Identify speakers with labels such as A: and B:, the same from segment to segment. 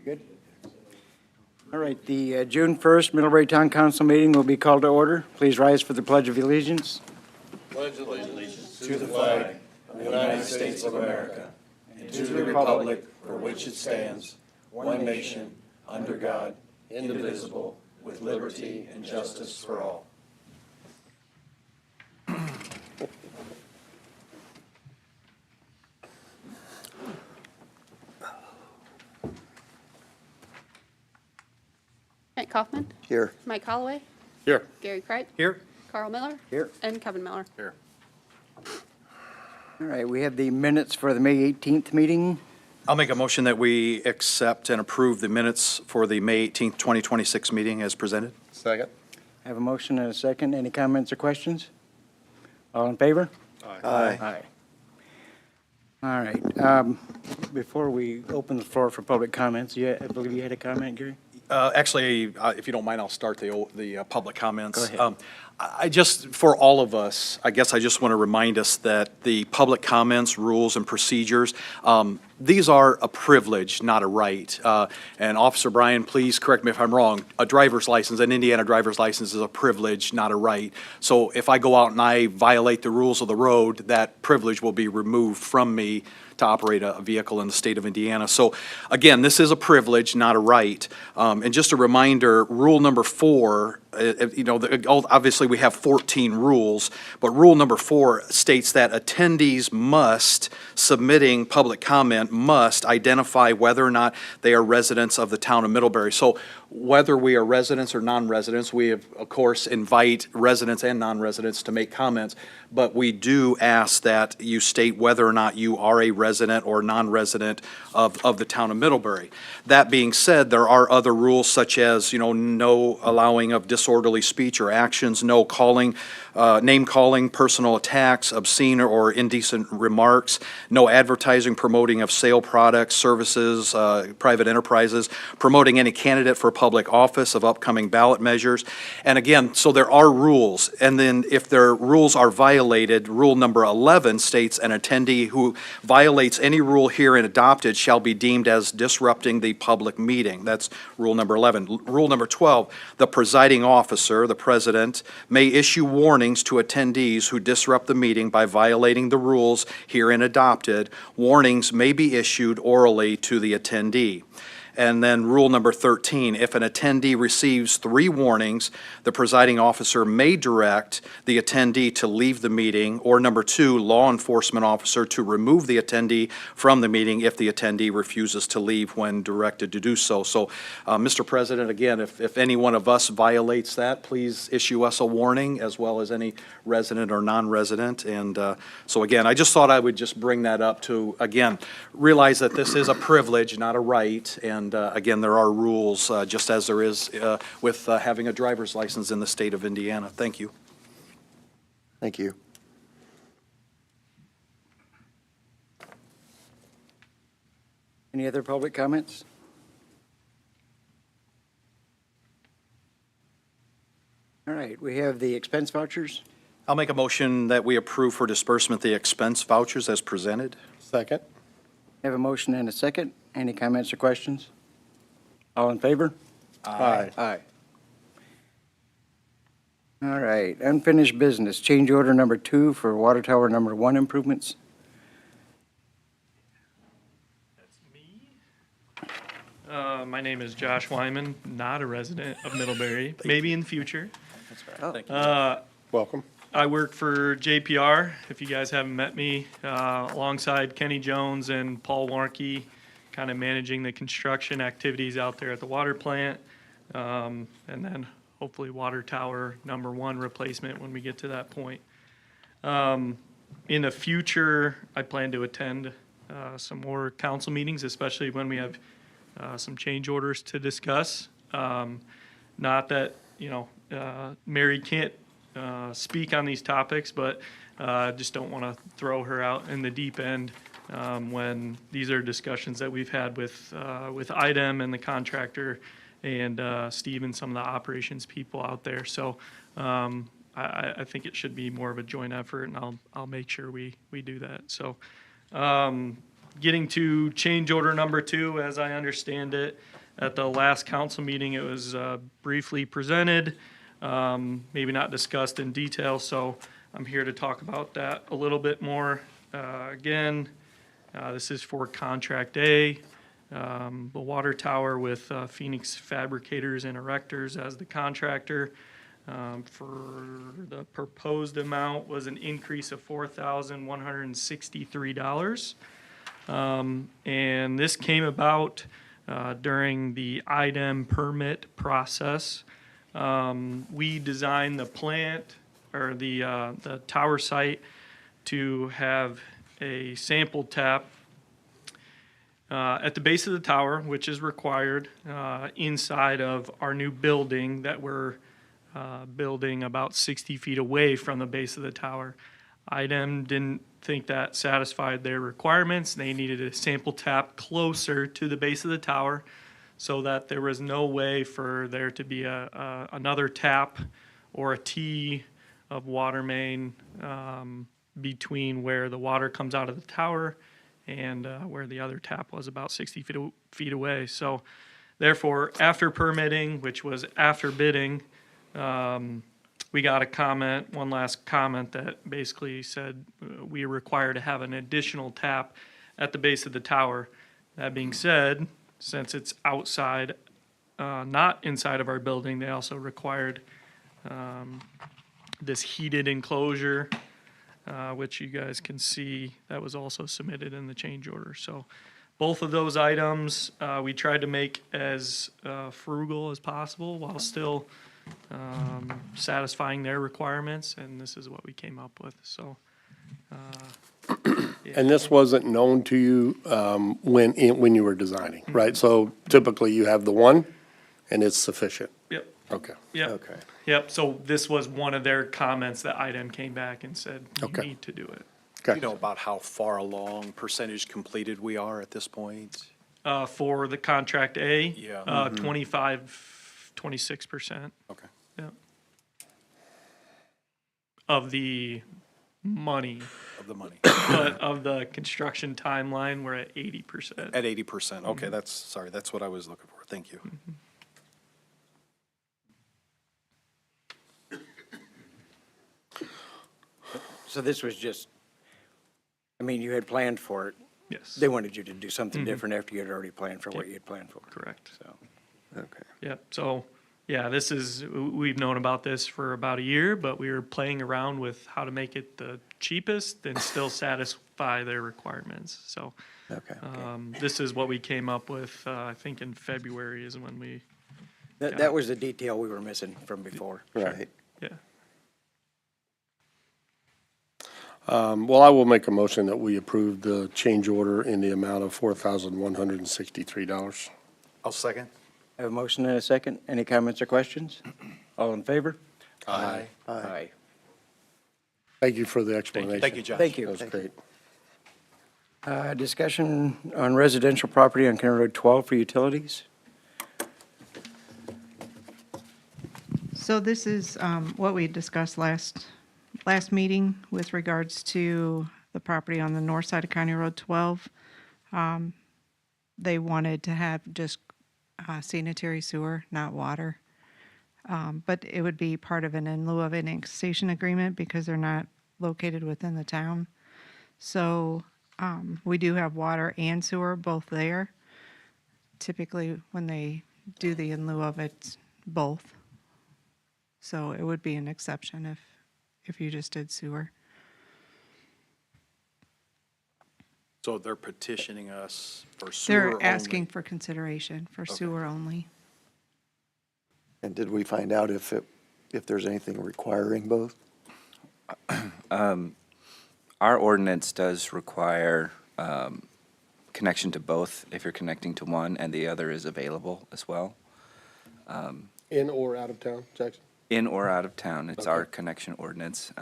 A: Good. All right, the June 1st Middlebury Town Council meeting will be called to order. Please rise for the Pledge of Allegiance.
B: Pledge allegiance to the flag of the United States of America and to the republic for which it stands, one nation, under God, indivisible, with liberty and justice for all.
C: Kent Kaufman,
A: Here.
C: Mike Holloway,
B: Here.
C: Gary Kripe,
B: Here.
C: Carl Miller,
A: Here.
C: and Kevin Miller.
B: Here.
A: All right, we have the minutes for the May 18th meeting.
D: I'll make a motion that we accept and approve the minutes for the May 18th, 2026 meeting as presented.
B: Second.
A: I have a motion and a second. Any comments or questions? All in favor?
B: Aye.
A: Aye. All right, before we open the floor for public comments, I believe you had a comment, Gary?
D: Actually, if you don't mind, I'll start the public comments.
A: Go ahead.
D: I just, for all of us, I guess I just want to remind us that the public comments, rules, and procedures, these are a privilege, not a right. And Officer Brian, please correct me if I'm wrong, a driver's license, an Indiana driver's license is a privilege, not a right. So if I go out and I violate the rules of the road, that privilege will be removed from me to operate a vehicle in the state of Indiana. So again, this is a privilege, not a right. And just a reminder, rule number 4, obviously we have 14 rules, but rule number 4 states that attendees must, submitting public comment, must identify whether or not they are residents of the town of Middlebury. So whether we are residents or non-residents, we of course invite residents and non-residents to make comments, but we do ask that you state whether or not you are a resident or non-resident of the town of Middlebury. That being said, there are other rules such as, no allowing of disorderly speech or actions, no calling, name calling, personal attacks, obscene or indecent remarks, no advertising, promoting of sale products, services, private enterprises, promoting any candidate for public office of upcoming ballot measures. And again, so there are rules. And then if their rules are violated, rule number 11 states an attendee who violates any rule herein adopted shall be deemed as disrupting the public meeting. That's rule number 11. Rule number 12, the presiding officer, the president, may issue warnings to attendees who disrupt the meeting by violating the rules herein adopted. Warnings may be issued orally to the attendee. And then rule number 13, if an attendee receives 3 warnings, the presiding officer may direct the attendee to leave the meeting, or number 2, law enforcement officer to remove the attendee from the meeting if the attendee refuses to leave when directed to do so. So, Mr. President, again, if any one of us violates that, please issue us a warning, as well as any resident or non-resident. And so again, I just thought I would just bring that up to, again, realize that this is a privilege, not a right. And again, there are rules, just as there is with having a driver's license in the state of Indiana. Thank you.
B: Thank you.
A: Any other public comments? All right, we have the expense vouchers.
D: I'll make a motion that we approve for disbursement the expense vouchers as presented.
B: Second.
A: I have a motion and a second. Any comments or questions? All in favor?
B: Aye.
A: Aye. All right, unfinished business, change order number 2 for water tower number 1 improvements.
E: That's me. My name is Josh Wyman, not a resident of Middlebury, maybe in the future.
D: Thank you.
B: Welcome.
E: I work for JPR, if you guys haven't met me, alongside Kenny Jones and Paul Warnke, kind of managing the construction activities out there at the water plant. And then hopefully water tower number 1 replacement when we get to that point. In the future, I plan to attend some more council meetings, especially when we have some change orders to discuss. Not that, Mary can't speak on these topics, but just don't want to throw her out in the deep end when these are discussions that we've had with IDEM and the contractor and Steve and some of the operations people out there. So I think it should be more of a joint effort, and I'll make sure we do that. So Getting to change order number 2, as I understand it, at the last council meeting, it was briefly presented, maybe not discussed in detail, so I'm here to talk about that a little bit more. Again, this is for contract A, the water tower with Phoenix Fabricators and Erectors as the contractor. For the proposed amount was an increase of $4,163. And this came about during the IDEM permit process. We designed the plant, or the tower site, to have a sample tap at the base of the tower, which is required inside of our new building that we're building about 60 feet away from the base of the tower. IDEM didn't think that satisfied their requirements. They needed a sample tap closer to the base of the tower so that there was no way for there to be another tap or a T of water main between where the water comes out of the tower and where the other tap was about 60 feet away. So therefore, after permitting, which was after bidding, we got a comment, one last comment that basically said we are required to have an additional tap at the base of the tower. That being said, since it's outside, not inside of our building, they also required this heated enclosure, which you guys can see that was also submitted in the change order. So both of those items, we tried to make as frugal as possible while still satisfying their requirements, and this is what we came up with, so.
B: And this wasn't known to you when you were designing, right? So typically you have the one, and it's sufficient?
E: Yep,
B: Okay.
E: yep.
B: Okay.
E: Yep, so this was one of their comments that IDEM came back and said, you
B: Okay.
E: need to do it.
B: Okay.
D: You know about how far along, percentage completed we are at this point?
E: For the contract A,
D: Yeah.
E: 26%,
D: Okay.
E: yeah. Of the money,
D: Of the money.
E: but of the construction timeline, we're at 80%.
D: At 80%. Okay, that's what I was looking for. Thank you.
A: So this was just, I mean, you had planned for it.
E: Yes,
A: They wanted you to do something different after you had already planned for what you had planned for.
E: correct.
A: So, okay.
E: Yep, so, yeah, this is, we've known about this for about a year, but we were playing around with how to make it the cheapest and still satisfy their requirements, so.
A: Okay.
E: This is what we came up with, I think in February is when we,
A: That was the detail we were missing from before.
B: Right.
E: yeah.
B: Well, I will make a motion that we approve the change order in the amount of $4,163.
D: I'll second.
A: Have a motion and a second. Any comments or questions? All in favor?
D: Aye.
A: Aye.
B: Thank you for the explanation.
D: Thank you, Josh.
A: Thank you.
B: That was great.
A: Discussion on residential property on County Road 12 for utilities.
C: So this is what we discussed last meeting with regards to the property on the north side of County Road 12. They wanted to have just sanitary sewer, not water. But it would be part of an in lieu of annexation agreement because they're not located within the town. So we do have water and sewer both there. Typically, when they do the in lieu of it, both. So it would be an exception if you just did sewer.
D: So they're petitioning us for sewer
C: They're
D: only?
C: asking for consideration for sewer only.
F: And did we find out if there's anything requiring both?
G: Our ordinance does require connection to both if you're connecting to one and the other is available as well.
B: In or out of town, Jackson?
G: In or out of town, it's our connection ordinance.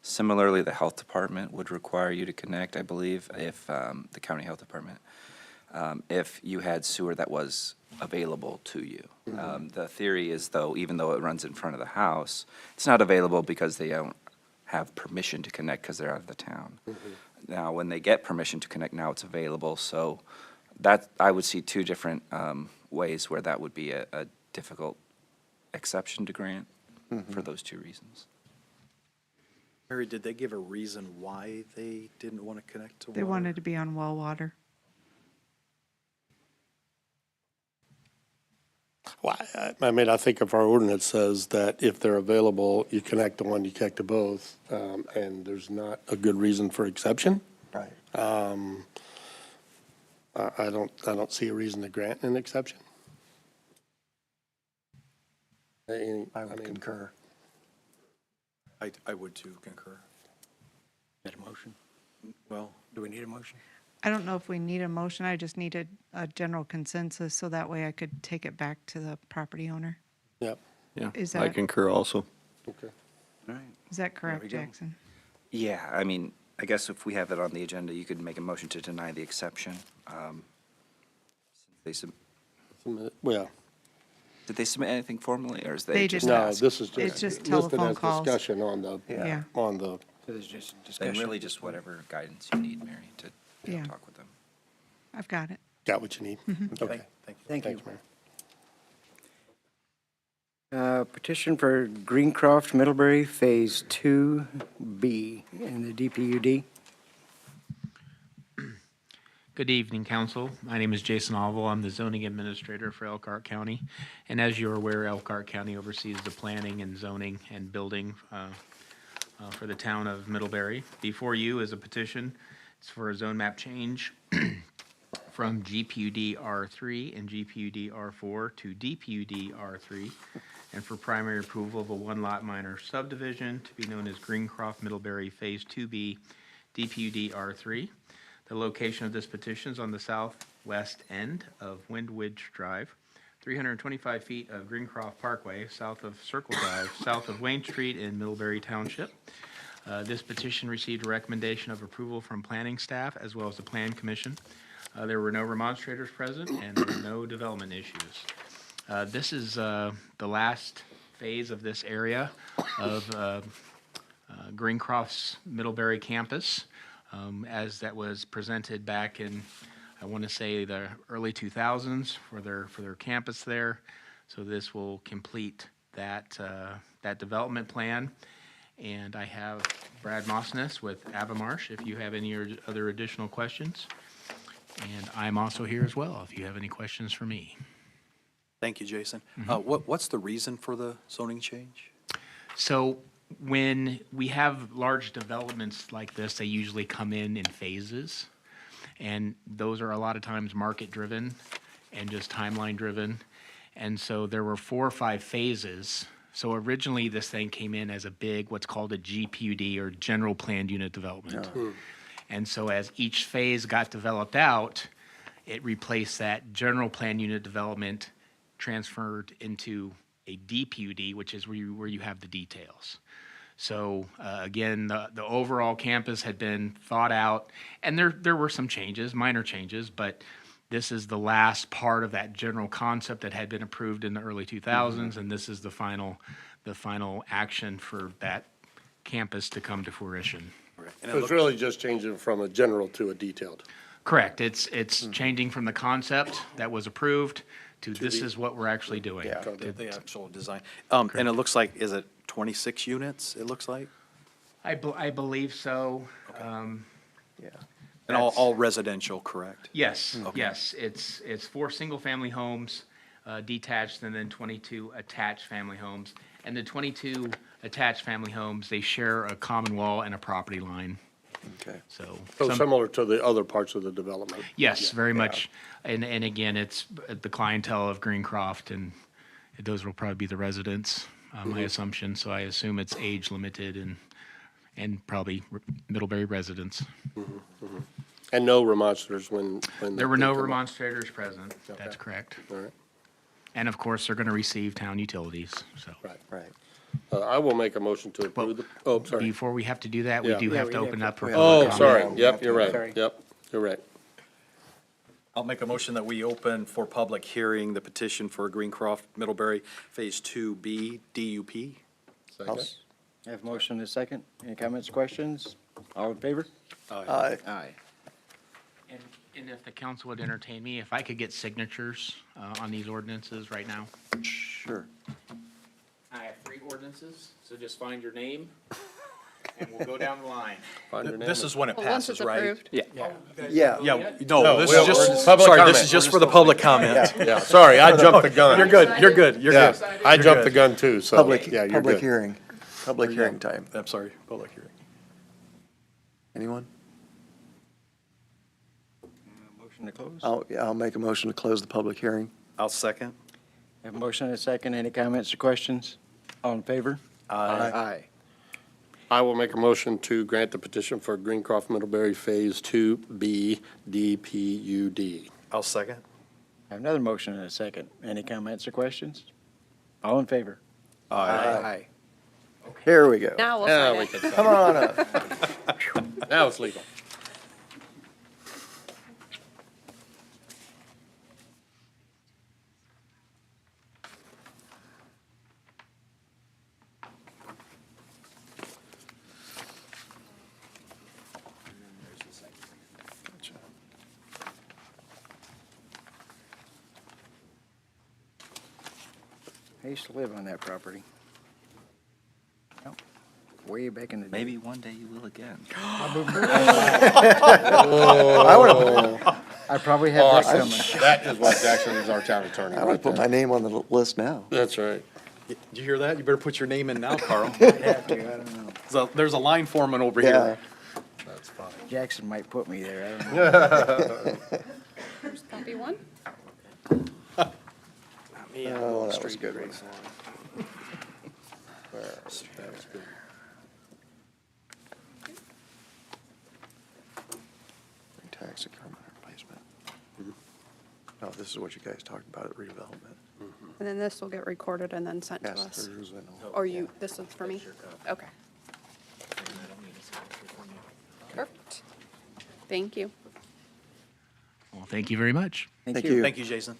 G: Similarly, the health department would require you to connect, I believe, if the county health department, if you had sewer that was available to you. The theory is, though, even though it runs in front of the house, it's not available because they don't have permission to connect because they're out of the town. Now, when they get permission to connect, now it's available. So that, I would see two different ways where that would be a difficult exception to grant for those two reasons.
D: Mary, did they give a reason why they didn't want to connect to water?
C: They wanted to be on well water.
B: Well, I mean, I think if our ordinance says that if they're available, you connect to one, you connect to both, and there's not a good reason for exception,
F: Right.
B: I don't see a reason to grant an exception.
F: I would concur.
D: I would too concur.
A: Need a motion?
D: Well,
A: Do we need a motion?
C: I don't know if we need a motion. I just needed a general consensus so that way I could take it back to the property owner.
B: Yep,
H: Yeah,
C: Is
H: I
C: that-
H: concur also.
B: okay.
A: All right.
C: Is that correct,
A: we go.
C: Jackson?
G: Yeah, I mean, I guess if we have it on the agenda, you could make a motion to deny the exception. They sub-
B: Well,
G: Did they submit anything formally, or is
C: They
G: they
C: just
G: just
B: no,
G: asked?
B: this is
C: It's
B: just
C: just
B: listed
C: telephone
B: as
C: calls.
B: discussion on the,
C: Yeah.
B: on the,
A: So there's just
G: Then
A: discussion.
G: really just whatever guidance you need, Mary, to
C: Yeah.
G: talk with them.
C: I've got it.
B: got what you need? Okay.
D: thank you.
A: Thank you.
B: Thanks, Mary.
A: Petition for Greencroft Middlebury Phase 2B in the DPUD.
I: Good evening, council. My name is Jason Oval. I'm the zoning administrator for Elkhart County. And as you're aware, Elkhart County oversees the planning and zoning and building for the town of Middlebury. Before you is a petition. It's for a zone map change from GPUD R3 and GPUD R4 to DPUD R3, and for primary approval of a one-lot minor subdivision to be known as Greencroft Middlebury Phase 2B, DPUD R3. The location of this petition is on the southwest end of Windwidge Drive, 325 feet of Greencroft Parkway, south of Circle Drive, south of Wayne Street in Middlebury Township. This petition received a recommendation of approval from planning staff as well as the Plan Commission. There were no remonstrators present and there were no development issues. This is the last phase of this area of Greencroft's Middlebury campus, as that was presented back in, I want to say, the early 2000s for their campus there. So this will complete that development plan. And I have Brad Mossness with Avamarsh if you have any other additional questions. And I'm also here as well if you have any questions for me.
D: Thank you, Jason. What's the reason for the zoning change?
I: So when we have large developments like this, they usually come in phases. And those are a lot of times market-driven and just timeline-driven. And so there were 4 or 5 phases. So originally, this thing came in as a big, what's called a GPUD, or General Planned Unit Development. And so as each phase got developed out, it replaced that General Plan Unit Development, transferred into a DPUD, which is where you have the details. So again, the overall campus had been thought out, and there were some changes, minor changes, but this is the last part of that general concept that had been approved in the early 2000s, and this is the final action for that campus to come to fruition.
D: And it
B: So it's
D: looked-
B: really just changing from a general to a detailed.
I: Correct. It's changing from the concept that was approved to this is what we're actually doing.
B: Yeah.
D: the actual design. And it looks like, is it 26 units, it looks like?
I: I believe so.
F: Yeah.
D: And all residential, correct?
I: Yes, yes. It's 4 single-family homes, detached, and then 22 attached family homes. And the 22 attached family homes, they share a common wall and a property line.
F: Okay.
I: So,
B: So similar to the other parts of the development.
I: yes, very much. And again, it's the clientele of Greencroft, and those will probably be the residents, my assumption. So I assume it's age limited and probably Middlebury residents.
B: And no remonstrators when.
I: There were
B: they
I: no
B: come up.
I: remonstrators present. That's correct.
B: All right,
I: And of course, they're going to receive town utilities, so.
B: right.
F: Right.
B: I will make a motion to approve the, oh, sorry.
I: Before we have to do that, we
B: Yeah.
I: do
A: Yeah,
I: have
A: we
I: to
A: have
I: open
A: to-
I: up for
F: we
I: public
B: Oh,
I: comment.
B: sorry, yep, you're
A: Sorry.
B: right, yep, you're right.
D: I'll make a motion that we open for public hearing the petition for Greencroft Middlebury Phase 2B DUP.
B: Second.
A: I have motion and a second. Any comments, questions? All in favor?
F: Aye.
A: Aye.
I: And if the council would entertain me, if I could get signatures on these ordinances right now?
F: Sure.
I: I have 3 ordinances, so just find your name, and we'll go down the line.
D: This is when it
H: Well, once
D: passes,
H: it's
D: right?
H: approved.
F: Yeah.
D: Yeah, no,
B: No,
D: this
B: we'll-
D: is just,
B: public
D: sorry, this
B: comment.
D: is just for the public comment.
B: Yeah, sorry, I jumped the gun.
D: You're good, you're good, you're
B: Yeah,
D: good.
B: I
D: You're
B: jumped
D: good.
B: the gun too, so,
F: Public,
B: yeah, you're
F: public
B: good.
F: hearing. Public hearing time.
D: I'm sorry, public hearing.
F: Anyone?
A: Motion to close?
F: I'll make a motion to close the public hearing.
D: I'll second.
A: Have a motion and a second. Any comments or questions? All in favor? Aye.
B: I will make a motion to grant the petition for Greencroft Middlebury Phase 2B DPUD.
D: I'll second.
A: I have another motion and a second. Any comments or questions? All in favor?
F: Aye. Here we go.
H: Now we'll
B: Now
H: sign
B: we
H: it.
B: can
F: Come
B: sign
F: on up.
B: it. Now it's legal.
A: I used to live on that property. Yep. Way back in the day.
G: Maybe one day you will again.
A: I probably had that coming.
B: That is why Jackson is our town attorney
F: I would
B: right
F: put my
B: there.
F: name on the list now.
B: That's right.
D: Did you hear that? You better put your name in now, Carl.
A: Have to, I don't know.
D: So there's a line foreman over
F: Yeah.
D: here.
B: That's funny.
A: Jackson might put me there, I don't know.
H: Here's copy 1.
F: Oh, that was a good one.
B: That's good.
F: Tax increment replacement. No, this is what you guys talked about at redevelopment.
H: And then this will get recorded and then sent to
F: Yes,
H: us.
F: there's an-
H: Or you, this is for me? Okay. Perfect. Thank you.
I: Well, thank you very much.
F: Thank you.
D: Thank you, Jason.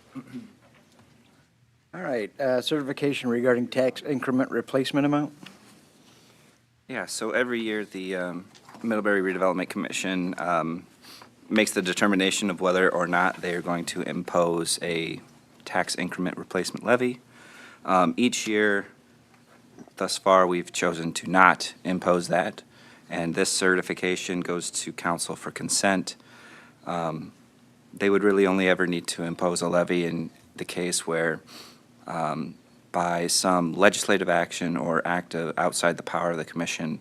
A: All right, certification regarding tax increment replacement amount?
G: Yeah, so every year, the Middlebury Redevelopment Commission makes the determination of whether or not they are going to impose a tax increment replacement levy. Each year, thus far, we've chosen to not impose that, and this certification goes to council for consent. They would really only ever need to impose a levy in the case where by some legislative action or act outside the power of the commission,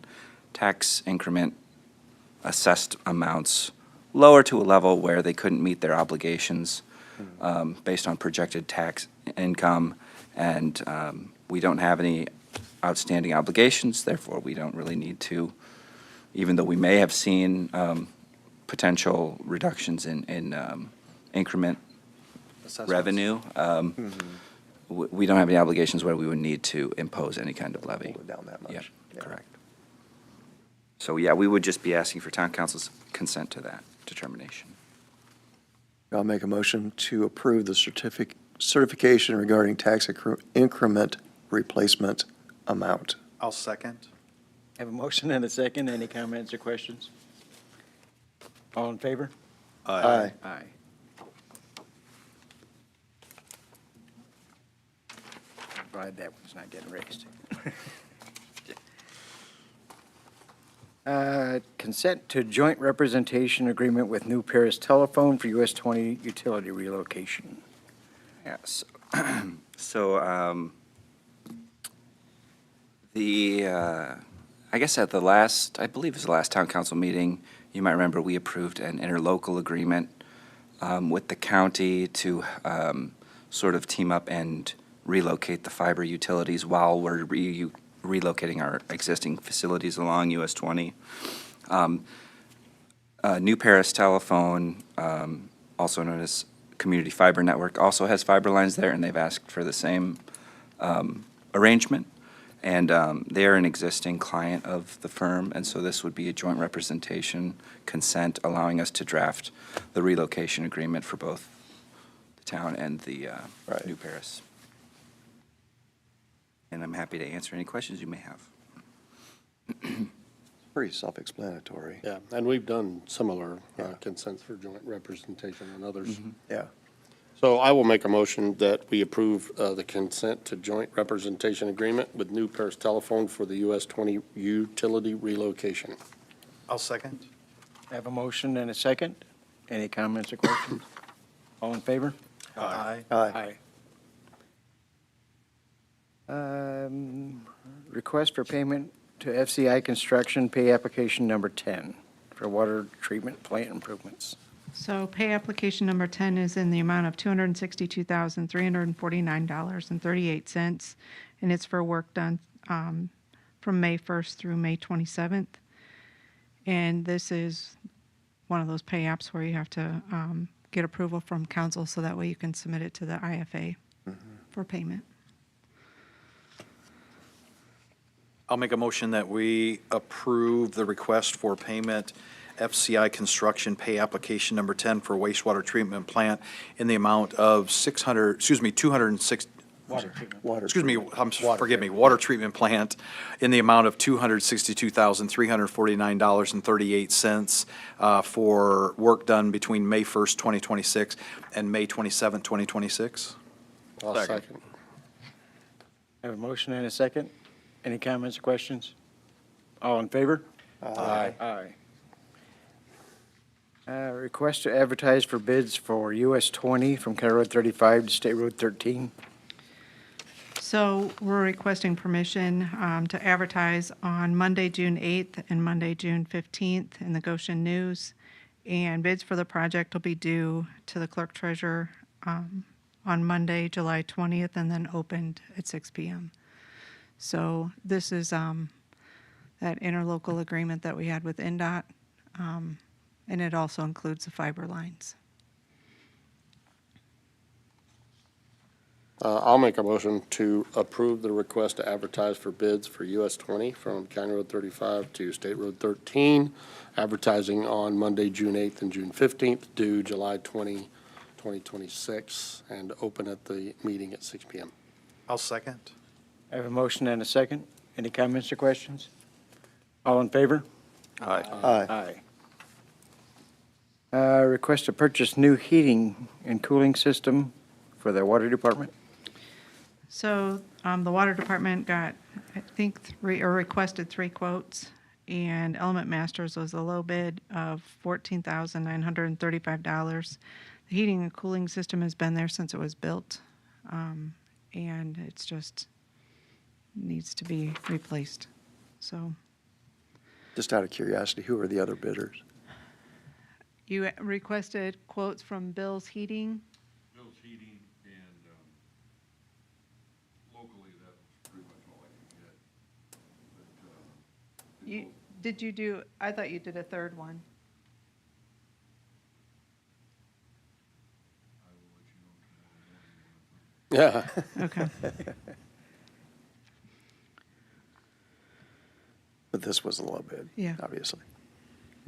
G: tax increment assessed amounts lower to a level where they couldn't meet their obligations based on projected tax income, and we don't have any outstanding obligations, therefore we don't really need to, even though we may have seen potential reductions in increment revenue. We don't have any obligations where we would need to impose any kind of levy.
F: Hold it down that much.
G: Yep,
F: Yeah.
G: correct. So, yeah, we would just be asking for town council's consent to that determination.
F: I'll make a motion to approve the certification regarding tax increment replacement amount.
D: I'll second.
A: Have a motion and a second. Any comments or questions? All in favor?
F: Aye.
A: Aye. Glad that one's not getting raised. Consent to joint representation agreement with New Paris Telephone for US 20 utility relocation.
G: Yes. So, I guess at the last, I believe it was the last town council meeting, you might remember we approved an interlocal agreement with the county to sort of team up and relocate the fiber utilities while we're relocating our existing facilities along US 20. New Paris Telephone, also known as Community Fiber Network, also has fiber lines there, and they've asked for the same arrangement. And they are an existing client of the firm, and so this would be a joint representation consent allowing us to draft the relocation agreement for both the town and the
F: Right.
G: New Paris. And I'm happy to answer any questions you may have.
F: pretty self-explanatory.
B: Yeah, and we've done similar consents for joint representation on others.
F: Yeah.
B: So I will make a motion that we approve the consent to joint representation agreement with New Paris Telephone for the US 20 utility relocation.
D: I'll second.
A: I have a motion and a second. Any comments or questions? All in favor?
D: Aye.
F: Aye.
A: Request for payment to FCI Construction, pay application number 10 for water treatment plant improvements.
C: So pay application number 10 is in the amount of $262,349.38, and it's for work done from May 1st through May 27th. And this is one of those pay apps where you have to get approval from council, so that way you can submit it to the IFA for payment.
D: I'll make a motion that we approve the request for payment, FCI Construction Pay Application Number 10 for wastewater treatment plant in the amount of 206,
A: Water treatment.
F: Water.
D: excuse me, forgive me, water treatment plant in the amount of $262,349.38 for work done between May 1st, 2026 and May 27th, 2026.
B: I'll second.
A: I have a motion and a second. Any comments or questions? All in favor?
B: Aye.
A: Aye. Request to advertise for bids for US 20 from County Road 35 to State Road 13.
C: So we're requesting permission to advertise on Monday, June 8th and Monday, June 15th in the Goshen News. And bids for the project will be due to the clerk treasurer on Monday, July 20th, and then opened at 6 p.m. So this is that interlocal agreement that we had with NDOT, and it also includes the fiber lines.
B: I'll make a motion to approve the request to advertise for bids for US 20 from County Road 35 to State Road 13, advertising on Monday, June 8th and June 15th, due July 20, 2026, and open at the meeting at 6 p.m.
D: I'll second.
A: I have a motion and a second. Any comments or questions? All in favor?
F: Aye.
A: Aye. Request to purchase new heating and cooling system for the water department.
C: So the water department got, I think, requested 3 quotes, and Element Masters was a low bid of $14,935. The heating and cooling system has been there since it was built, and it's just needs to be replaced. So
F: Just out of curiosity, who are the other bidders?
C: you requested quotes from Bill's Heating.
J: Bill's Heating, and locally, that's pretty much all I can get.
C: Did you do, I thought you did a third one.
J: I will let you know tomorrow morning.
C: Okay.
F: But this was a low bid.
C: Yeah.
F: Obviously.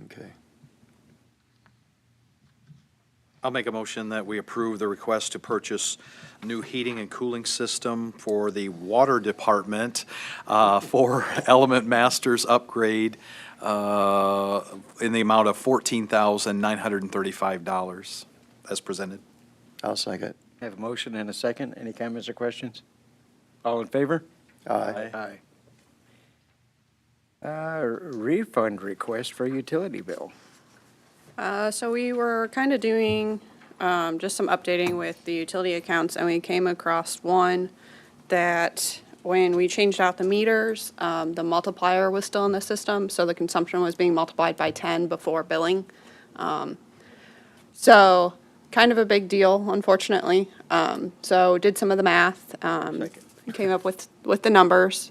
F: Okay.
D: I'll make a motion that we approve the request to purchase new heating and cooling system for the water department for Element Masters upgrade in the amount of $14,935 as presented.
F: I'll second.
A: I have a motion and a second. Any comments or questions? All in favor?
F: Aye.
A: Refund request for utility bill.
H: So we were kind of doing just some updating with the utility accounts, and we came across one that when we changed out the meters, the multiplier was still in the system, so the consumption was being multiplied by 10 before billing. So kind of a big deal, unfortunately. So did some of the math, came up with the numbers.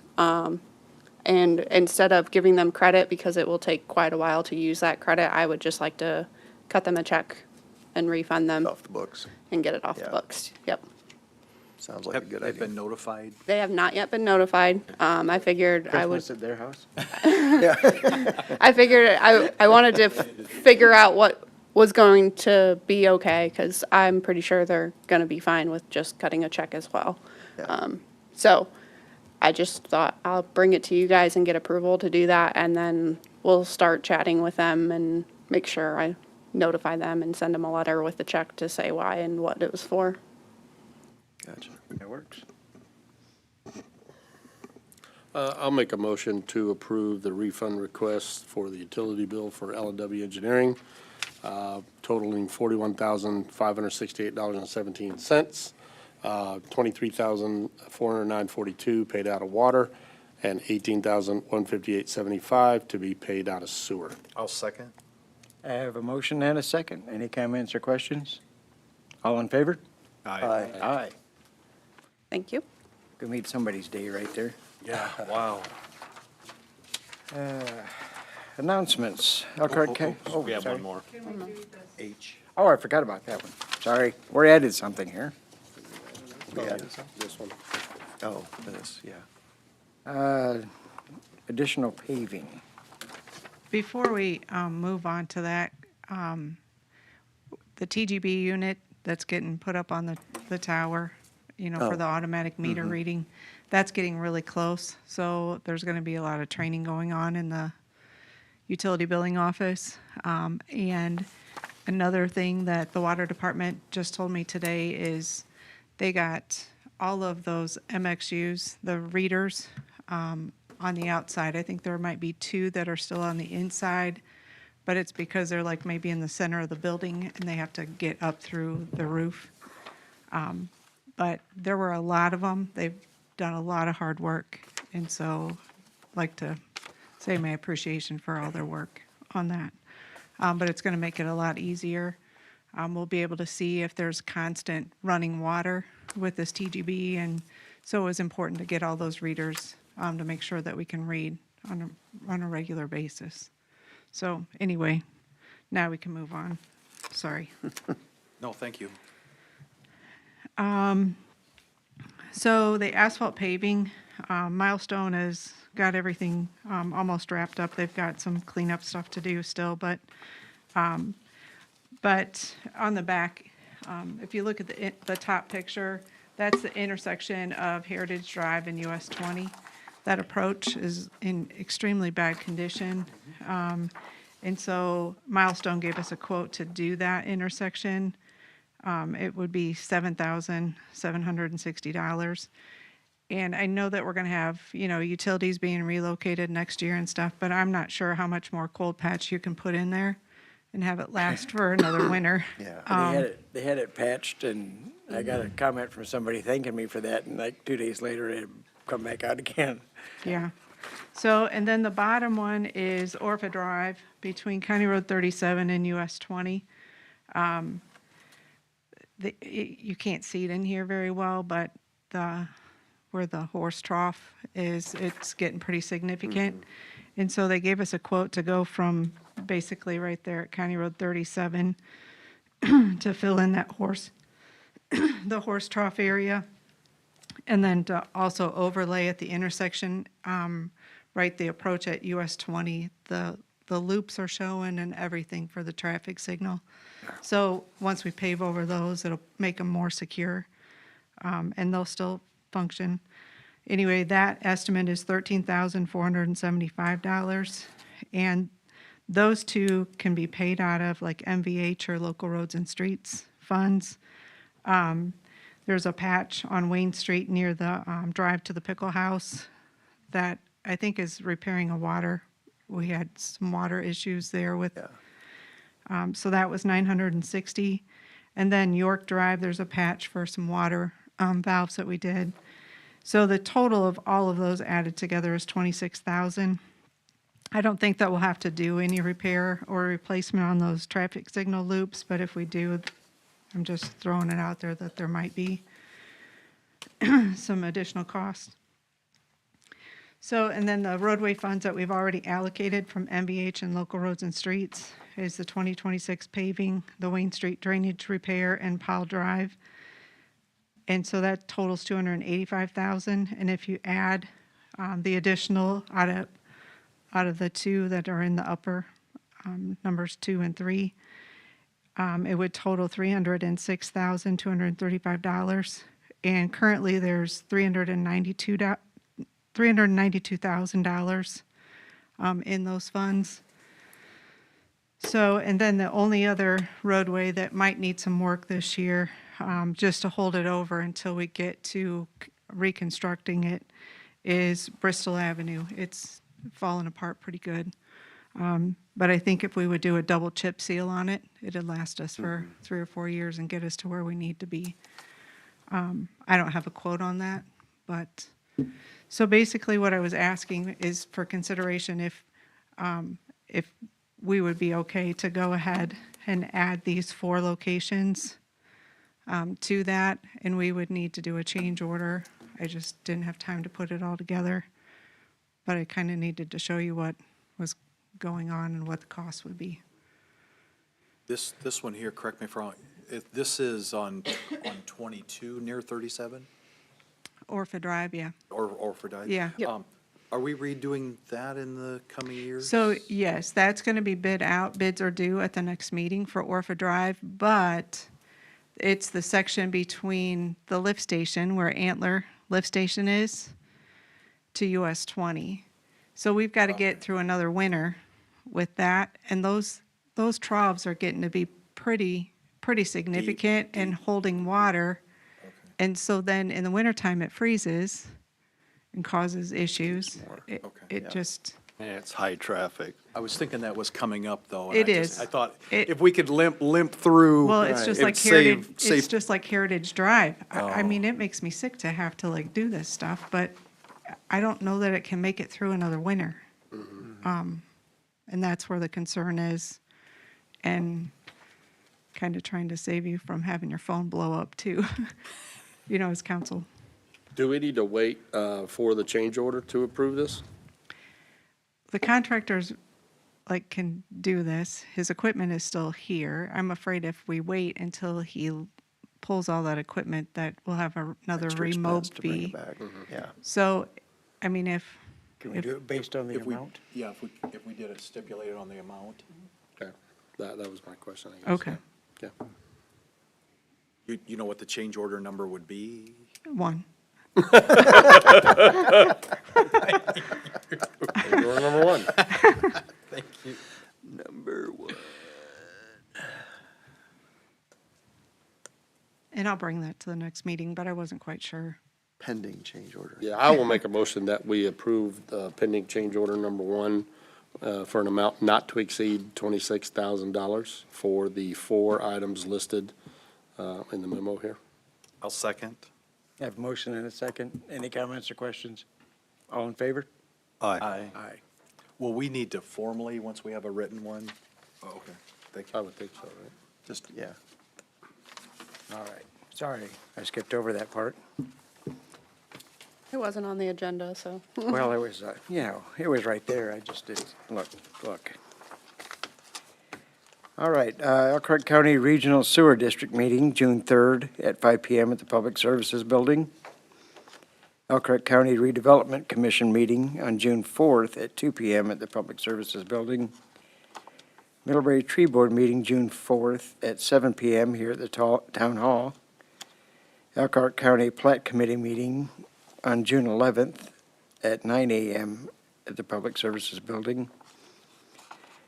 H: And instead of giving them credit, because it will take quite a while to use that credit, I would just like to cut them a check and refund them
F: Off the books.
H: and get it off the
F: Yeah.
H: books. Yep.
F: Sounds like a
D: Have
F: good
D: they
F: idea.
D: been notified?
H: They have not yet been notified. I figured I would,
A: Christmas at their house?
H: I wanted to figure out what was going to be okay, because I'm pretty sure they're going to be fine with just cutting a check as well.
F: Yeah.
H: So I just thought I'll bring it to you guys and get approval to do that, and then we'll start chatting with them and make sure I notify them and send them a letter with the check to say why and what it was for.
F: Gotcha.
A: That works.
B: I'll make a motion to approve the refund request for the utility bill for L&W Engineering, totaling $41,568.17. $23,409.42 paid out of water, and $18,158.75 to be paid out of sewer.
D: I'll second.
A: I have a motion and a second. Any comments or questions? All in favor?
F: Aye.
A: Aye.
H: Thank you.
A: Could meet somebody's day right there.
D: Yeah, wow.
A: Announcements. Elkhart County. Oh,
D: We have
A: sorry.
D: one more. H.
A: Oh, I forgot about that one. Sorry. We added something here.
B: This one.
F: Oh, this, yeah.
A: Additional paving.
C: Before we move on to that, the TGB unit that's getting put up on the tower, for the automatic meter reading, that's getting really close. So there's going to be a lot of training going on in the utility billing office. And another thing that the water department just told me today is they got all of those MXUs, the readers, on the outside. I think there might be 2 that are still on the inside, but it's because they're like maybe in the center of the building and they have to get up through the roof. But there were a lot of them. They've done a lot of hard work. And so I'd like to say my appreciation for all their work on that. But it's going to make it a lot easier. We'll be able to see if there's constant running water with this TGB. And so it was important to get all those readers to make sure that we can read on a regular basis. So anyway, now we can move on. Sorry.
D: No, thank you.
C: So the asphalt paving, Milestone has got everything almost wrapped up. They've got some cleanup stuff to do still, but on the back, if you look at the top picture, that's the intersection of Heritage Drive and US 20. That approach is in extremely bad condition. And so Milestone gave us a quote to do that intersection. It would be $7,760. And I know that we're going to have, utilities being relocated next year and stuff, but I'm not sure how much more cold patch you can put in there and have it last for another winter.
F: Yeah.
A: They had it patched, and I got a comment from somebody thanking me for that, and like 2 days later, it come back out again.
C: Yeah. So, and then the bottom one is Orpha Drive between County Road 37 and US 20. You can't see it in here very well, but where the horse trough is, it's getting pretty significant. And so they gave us a quote to go from basically right there at County Road 37 to fill in that the horse trough area. And then to also overlay at the intersection, right, the approach at US 20, the loops are showing and everything for the traffic signal. So once we pave over those, it'll make them more secure, and they'll still function. Anyway, that estimate is $13,475, and those 2 can be paid out of like MVH or local roads and streets funds. There's a patch on Wayne Street near the drive to the Pickle House that I think is repairing a water. We had some water issues there with. So that was $960. And then York Drive, there's a patch for some water valves that we did. So the total of all of those added together is $26,000. I don't think that we'll have to do any repair or replacement on those traffic signal loops, but if we do, I'm just throwing it out there that there might be some additional costs. So, and then the roadway funds that we've already allocated from MVH and local roads and streets is the 2026 paving, the Wayne Street drainage repair, and Powell Drive. And so that totals $285,000. And if you add the additional out of the 2 that are in the upper numbers 2 and 3, it would total $306,235. And currently there's $392,000 in those funds. So, and then the only other roadway that might need some work this year, just to hold it over until we get to reconstructing it, is Bristol Avenue. It's fallen apart pretty good. But I think if we would do a double chip seal on it, it'd last us for 3 or 4 years and get us to where we need to be. I don't have a quote on that, but, so basically what I was asking is for consideration if we would be okay to go ahead and add these 4 locations to that, and we would need to do a change order. I just didn't have time to put it all together, but I kind of needed to show you what was going on and what the cost would be.
D: This one here, correct me if I'm wrong, this is on 22 near 37
C: Orpha Drive, yeah.
D: or for Dyke?
C: Yeah. Yep.
D: Are we redoing that in the coming years?
C: So, yes, that's going to be bid out. Bids are due at the next meeting for Orpha Drive, but it's the section between the lift station, where Antler Lift Station is, to US 20. So we've got to get through another winter with that, and those troughs are getting to be pretty significant and holding water. And so then in the wintertime, it freezes and causes issues. It just,
B: Yeah, it's high traffic.
D: I was thinking that was coming up, though. and
C: It
D: I just-
C: is.
D: I thought
C: It-
D: if we could limp through.
C: well, it's just
D: it'd
C: like Heritage,
D: save- Oh.
C: it's just like Heritage Drive. I mean, it makes me sick to have to like do this stuff, but I don't know that it can make it through another winter. And that's where the concern is, and kind of trying to save you from having your phone blow up too, as council.
K: Do we need to wait for the change order to approve this?
C: The contractors can do this. His equipment is still here. I'm afraid if we wait until he pulls all that equipment, that we'll have another
F: Extra
C: remote
F: expense to bring
C: fee.
F: it back. Yeah.
C: So, I mean, if,
A: Can we do it based on the
D: If we,
A: amount?
D: yeah, if we did it stipulated on the amount.
K: Okay, that was my question, I guess.
C: okay,
K: Yeah.
D: You know what the change order number would be?
C: 1.
K: Change order number 1.
F: Number 1.
C: And I'll bring that to the next meeting, but I wasn't quite sure.
F: Pending change order.
K: Yeah, I will make a motion that we approve the pending change order number 1 for an amount not to exceed $26,000 for the 4 items listed in the memo here.
D: I'll second.
A: I have a motion and a second. Any comments or questions? All in favor?
D: Aye.
A: Aye.
D: Will we need to formally, once we have a written one? Oh, okay. Thank
K: I
D: you.
K: would think so, right?
F: Just, yeah.
A: All right. Sorry, I skipped over that part.
H: It wasn't on the agenda, so.
A: Well, it was, it was right there. I just didn't look. All right, Elkhart County Regional Sewer District meeting, June 3rd at 5 PM at the Public Services Building. Elkhart County Redevelopment Commission meeting on June 4th at 2 PM at the Public Services Building. Middlebury Tree Board meeting, June 4th at 7 PM here at the Town Hall. Elkhart County Plat Committee meeting on June 11th at 9 AM at the Public Services Building.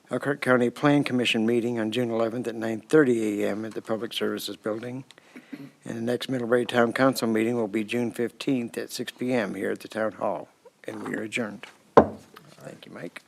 A: Elkhart County Plan Commission meeting on June 11th at 9:30 AM at the Public Services Building. And the next Middlebury Town Council meeting will be June 15th at 6 PM here at the Town Hall, and we are adjourned. Thank you, Mike.